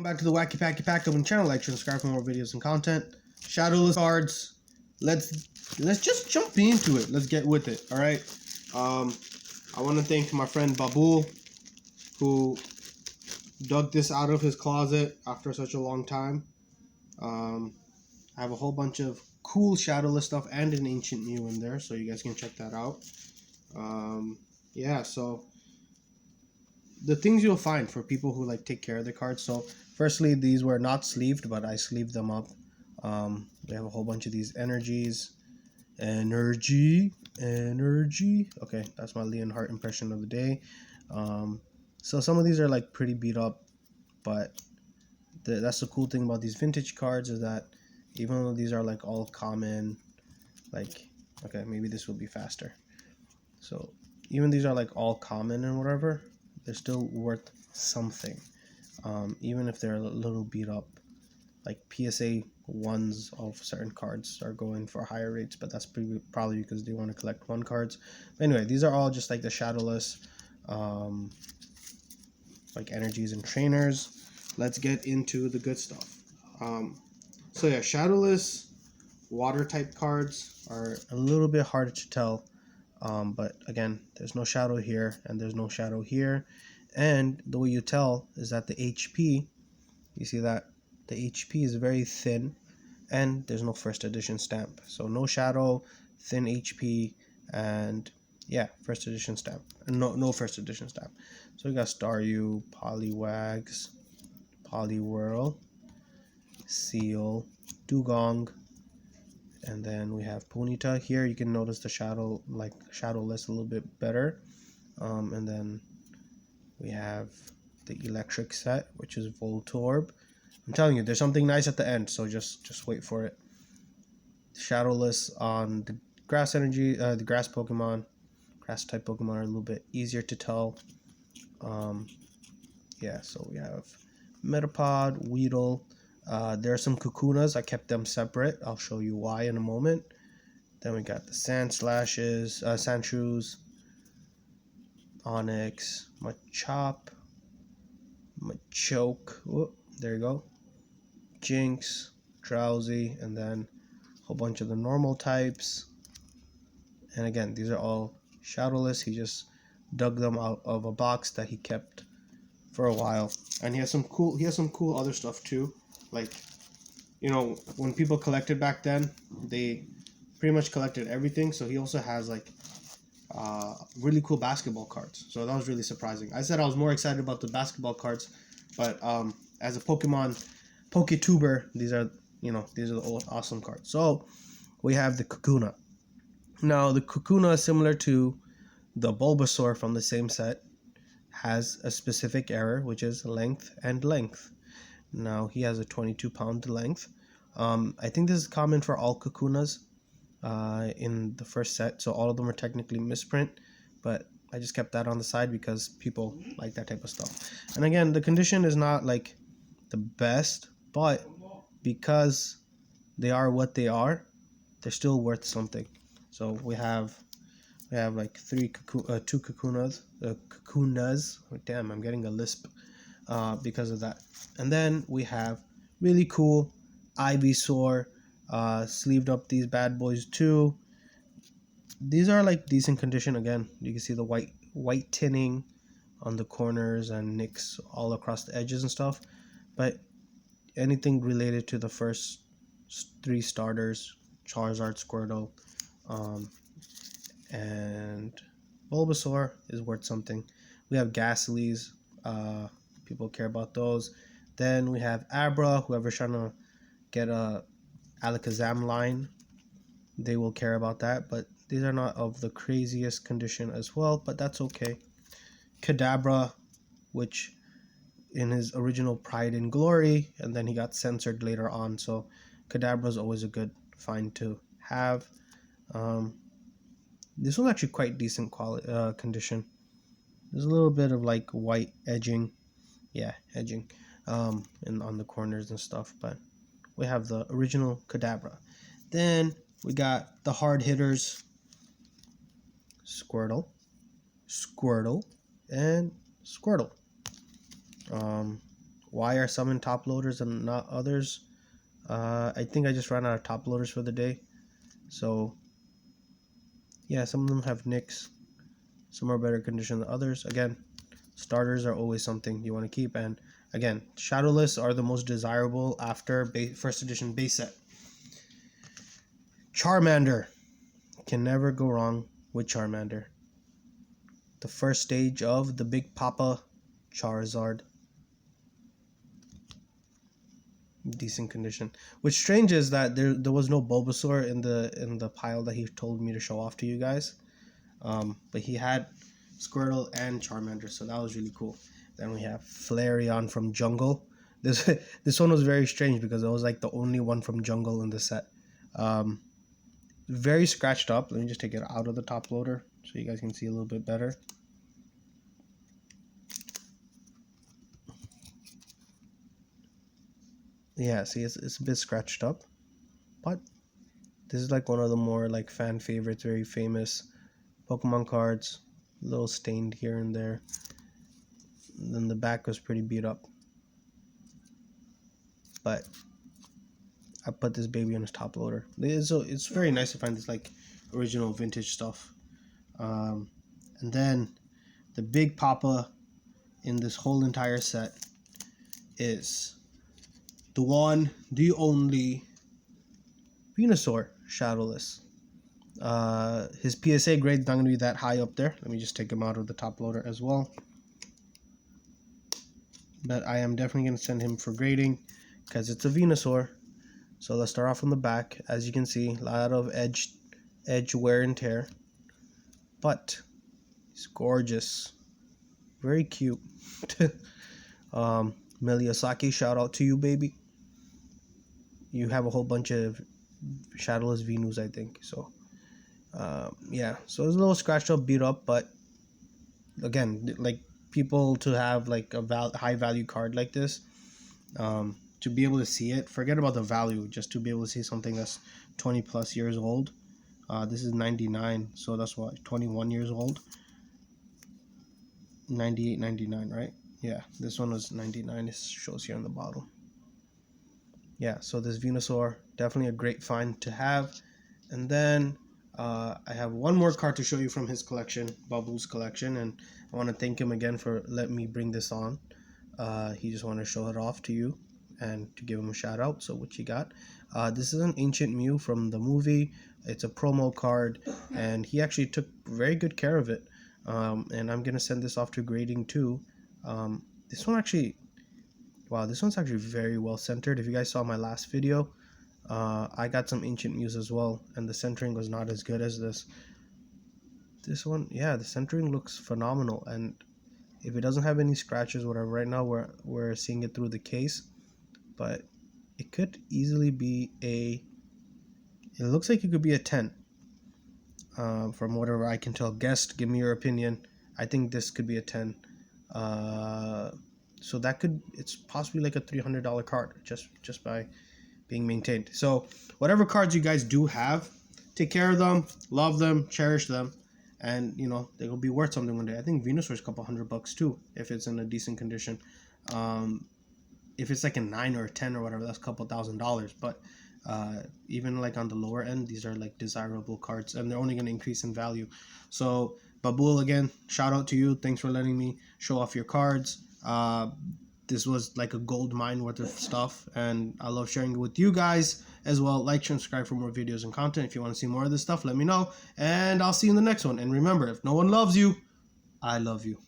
Back to the Wacky Packy Pack Open channel. Like, subscribe for more videos and content. Shadowless cards. Let's just jump into it. Let's get with it. All right. I want to thank my friend Babul, who dug this out of his closet after such a long time. I have a whole bunch of cool Shadowless stuff and an Ancient Mew in there, so you guys can check that out. Yeah, so the things you'll find for people who like take care of their cards. So firstly, these were not sleeved, but I sleeved them up. We have a whole bunch of these energies. Energy. Okay, that's my Leonhardt impression of the day. So some of these are like pretty beat up, but that's the cool thing about these vintage cards is that even though these are like all common, like, okay, maybe this will be faster. So even these are like all common and whatever, they're still worth something. Even if they're a little beat up, like PSA ones of certain cards are going for higher rates, but that's probably because they want to collect one cards. But anyway, these are all just like the Shadowless, like energies and trainers. Let's get into the good stuff. So yeah, Shadowless water type cards are a little bit harder to tell, but again, there's no shadow here and there's no shadow here, and the way you tell is that the HP, you see that the HP is very thin, and there's no first edition stamp. So no shadow, thin HP, and yeah, first edition stamp. No first edition stamp. So we got Staryu, Poliwags, Poliwhirl, Seal, Dugong, and then we have Ponyta. Here you can notice the shadow, like Shadowless a little bit better. And then we have the electric set, which is Voltorb. I'm telling you, there's something nice at the end, so just wait for it. Shadowless on the grass energy, the grass Pokemon, grass type Pokemon are a little bit easier to tell. Yeah, so we have Metapod, Weedle. There are some Kakunas. I kept them separate. I'll show you why in a moment. Then we got the Sandshrews, Onyx, Machop, Machoke. Whoop, there you go. Jinx, Drowsy, and then a whole bunch of the normal types. And again, these are all Shadowless. He just dug them out of a box that he kept for a while. And he has some cool other stuff too. Like, you know, when people collected back then, they pretty much collected everything. So he also has like really cool basketball cards. So that was really surprising. I said I was more excited about the basketball cards, but as a Pokemon Poketuber, these are the awesome cards. So we have the Kakuna. Now the Kakuna is similar to the Bulbasaur from the same set, has a specific error, which is length and length. Now he has a 22-pound length. I think this is common for all Kakunas in the first set, so all of them are technically misprint, but I just kept that on the side because people like that type of stuff. And again, the condition is not like the best, but because they are what they are, they're still worth something. So we have like two Kakunas. Oh, damn, I'm getting a lisp because of that. And then we have really cool Ivysaur. Sleeved up these bad boys too. These are like decent condition. Again, you can see the white tinning on the corners and nicks all across the edges and stuff. But anything related to the first 3 starters, Charizard, Squirtle, and Bulbasaur is worth something. We have Ghastlies. People care about those. Then we have Abra. Whoever's trying to get a Alakazam line, they will care about that, but these are not of the craziest condition as well, but that's okay. Kadabra, which in his original Pride and Glory, and then he got censored later on, so Kadabra is always a good find to have. This was actually quite decent quality condition. There's a little bit of like white edging, edging and on the corners and stuff, but we have the original Kadabra. Then we got the hard hitters, Squirtle, and Squirtle. Why are some in top loaders and not others? I think I just ran out of top loaders for the day. So yeah, some of them have nicks. Some are better condition than others. Again, starters are always something you want to keep. And again, Shadowless are the most desirable after first edition base set. Charmander. Can never go wrong with Charmander. The first stage of the Big Papa Charizard. Decent condition. What's strange is that there was no Bulbasaur in the pile that he told me to show off to you guys. But he had Squirtle and Charmander, so that was really cool. Then we have Flareon from Jungle. This one was very strange because it was like the only one from Jungle in the set. Very scratched up. Let me just take it out of the top loader so you guys can see a little bit better. Yeah, see, it's a bit scratched up, but this is like one of the more like fan favorites, very famous Pokemon cards. A little stained here and there. And then the back was pretty beat up, but I put this baby on his top loader. It's very nice to find this like original vintage stuff. And then the Big Papa in this whole entire set is the one, the only Venusaur Shadowless. His PSA grade's not going to be that high up there. Let me just take him out of the top loader as well. But I am definitely going to send him for grading because it's a Venusaur. So let's start off from the back. As you can see, a lot of edge wear and tear. But he's gorgeous. Very cute. Miliyosaki, shout out to you, baby. You have a whole bunch of Shadowless Venus, I think. So, yeah. So it's a little scratched up, beat up. But, again, like, people to have, like, a high value card like this, to be able to see it, forget about the value, just to be able to see something that's 20 plus years old. This is 99, so that's what, 21 years old. 98, 99, right? Yeah, this one was 99. It shows here on the bottom. Yeah, so this Venusaur, definitely a great find to have. And then I have one more card to show you from his collection, Babul's collection, and I want to thank him again for letting me bring this on. He just wanted to show it off to you and to give him a shout out. So what you got? This is an Ancient Mew from the movie. It's a promo card, and he actually took very good care of it. And I'm gonna send this off to grading too. This one actually, wow, this one's actually very well centered. If you guys saw my last video, I got some Ancient Mews as well, and the centering was not as good as this. This one, yeah, the centering looks phenomenal, and if it doesn't have any scratches, whatever, right now we're seeing it through the case, but it could easily be it looks like it could be a 10. From whatever I can tell. Guest, give me your opinion. I think this could be a 10. So that it's possibly like a $300 card just by being maintained. So whatever cards you guys do have, take care of them, love them, cherish them, and you know they will be worth something one day. I think Venusaur is a couple $100 too if it's in a decent condition. If it's like a 9 or a 10 or whatever, that's a couple $1,000. But even like on the lower end, these are like desirable cards, and they're only going to increase in value. So Babul, again, shout out to you. Thanks for letting me show off your cards. This was like a gold mine worth of stuff, and I love sharing it with you guys as well. Like, share, and subscribe for more videos and content. If you want to see more of this stuff, let me know, and I'll see you in the next one. And remember, if no one loves you, I love you.